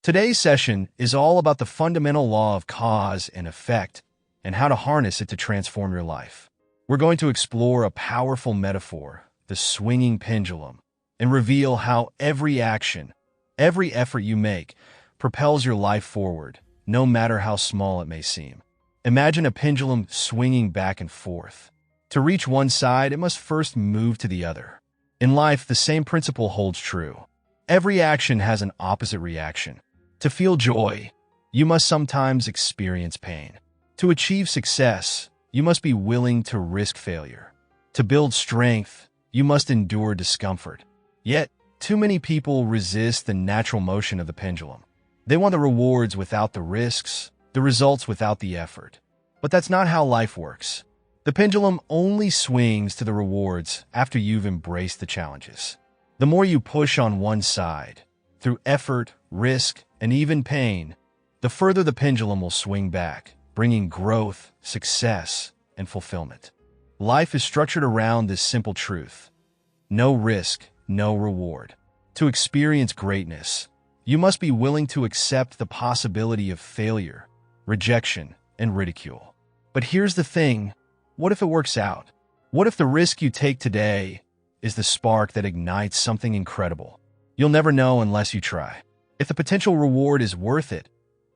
Today's session is all about the fundamental law of cause and effect and how to harness it to transform your life. We're going to explore a powerful metaphor, the swinging pendulum, and reveal how every action, every effort you make, propels your life forward, no matter how small it may seem. Imagine a pendulum swinging back and forth. To reach one side, it must first move to the other. In life, the same principle holds true. Every action has an opposite reaction. To feel joy, you must sometimes experience pain. To achieve success, you must be willing to risk failure. To build strength, you must endure discomfort. Yet, too many people resist the natural motion of the pendulum. They want the rewards without the risks, the results without the effort. But that's not how life works. The pendulum only swings to the rewards after you've embraced the challenges. The more you push on one side, through effort, risk, and even pain, the further the pendulum will swing back, bringing growth, success, and fulfillment. Life is structured around this simple truth: no risk, no reward. To experience greatness, you must be willing to accept the possibility of failure, rejection, and ridicule. But here's the thing: what if it works out? What if the risk you take today is the spark that ignites something incredible? You'll never know unless you try. If the potential reward is worth it,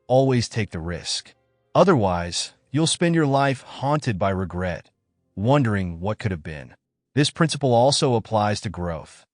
always take the risk. Otherwise, you'll spend your life haunted by regret, wondering what could have been. This principle also applies to growth.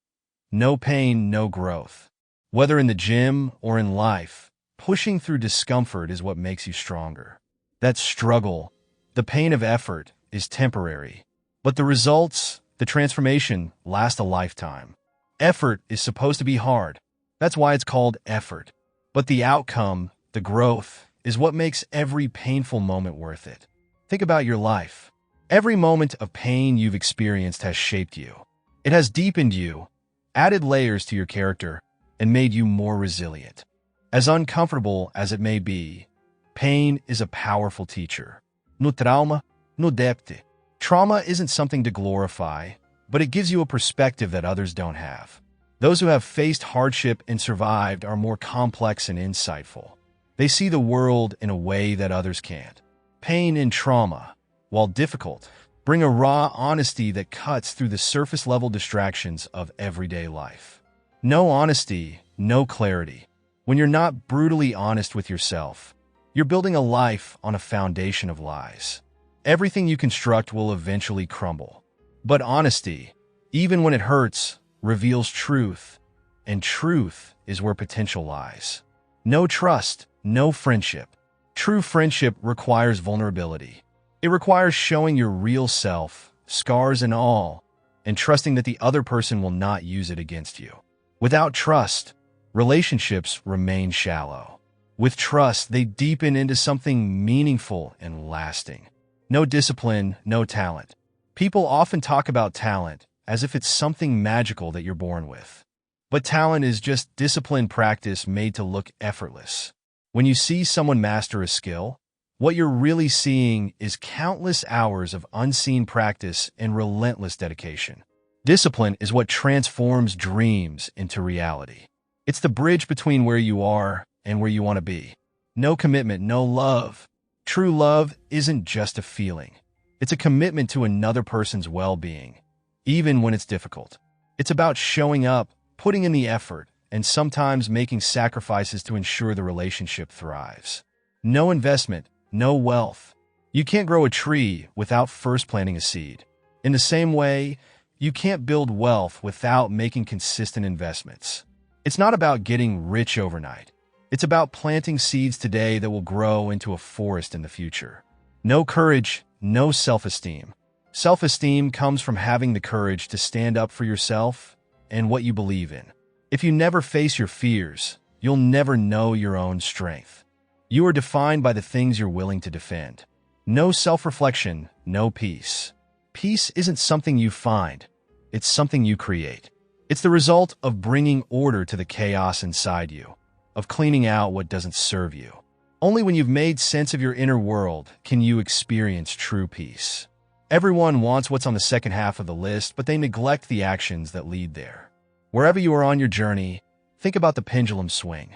No pain, no growth. Whether in the gym or in life, pushing through discomfort is what makes you stronger. That struggle, the pain of effort, is temporary, but the results, the transformation, last a lifetime. Effort is supposed to be hard. That's why it's called effort. But the outcome, the growth, is what makes every painful moment worth it. Think about your life. Every moment of pain you've experienced has shaped you. It has deepened you, added layers to your character, and made you more resilient. As uncomfortable as it may be, pain is a powerful teacher. No trauma, no debte. Trauma isn't something to glorify, but it gives you a perspective that others don't have. Those who have faced hardship and survived are more complex and insightful. They see the world in a way that others can't. Pain and trauma, while difficult, bring a raw honesty that cuts through the surface-level distractions of everyday life. No honesty, no clarity. When you're not brutally honest with yourself, you're building a life on a foundation of lies. Everything you construct will eventually crumble. But honesty, even when it hurts, reveals truth, and truth is where potential lies. No trust, no friendship. True friendship requires vulnerability. It requires showing your real self, scars and all, and trusting that the other person will not use it against you. Without trust, relationships remain shallow. With trust, they deepen into something meaningful and lasting. No discipline, no talent. People often talk about talent as if it's something magical that you're born with. But talent is just disciplined practice made to look effortless. When you see someone master a skill, what you're really seeing is countless hours of unseen practice and relentless dedication. Discipline is what transforms dreams into reality. It's the bridge between where you are and where you want to be. No commitment, no love. True love isn't just a feeling. It's a commitment to another person's well-being, even when it's difficult. It's about showing up, putting in the effort, and sometimes making sacrifices to ensure the relationship thrives. No investment, no wealth. You can't grow a tree without first planting a seed. In the same way, you can't build wealth without making consistent investments. It's not about getting rich overnight. It's about planting seeds today that will grow into a forest in the future. No courage, no self-esteem. Self-esteem comes from having the courage to stand up for yourself and what you believe in. If you never face your fears, you'll never know your own strength. You are defined by the things you're willing to defend. No self-reflection, no peace. Peace isn't something you find. It's something you create. It's the result of bringing order to the chaos inside you, of cleaning out what doesn't serve you. Only when you've made sense of your inner world can you experience true peace. Everyone wants what's on the second half of the list, but they neglect the actions that lead there. Wherever you are on your journey, think about the pendulum swing.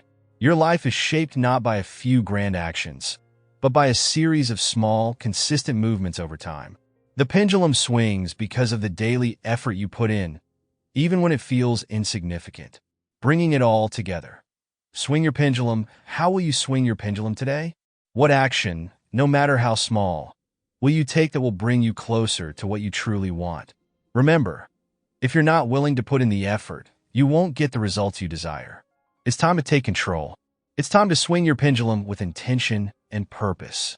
Your life is shaped not by a few grand actions, but by a series of small, consistent movements over time. The pendulum swings because of the daily effort you put in, even when it feels insignificant. Bringing it all together. Swing your pendulum. How will you swing your pendulum today? What action, no matter how small, will you take that will bring you closer to what you truly want? Remember, if you're not willing to put in the effort, you won't get the results you desire. It's time to take control. It's time to swing your pendulum with intention and purpose.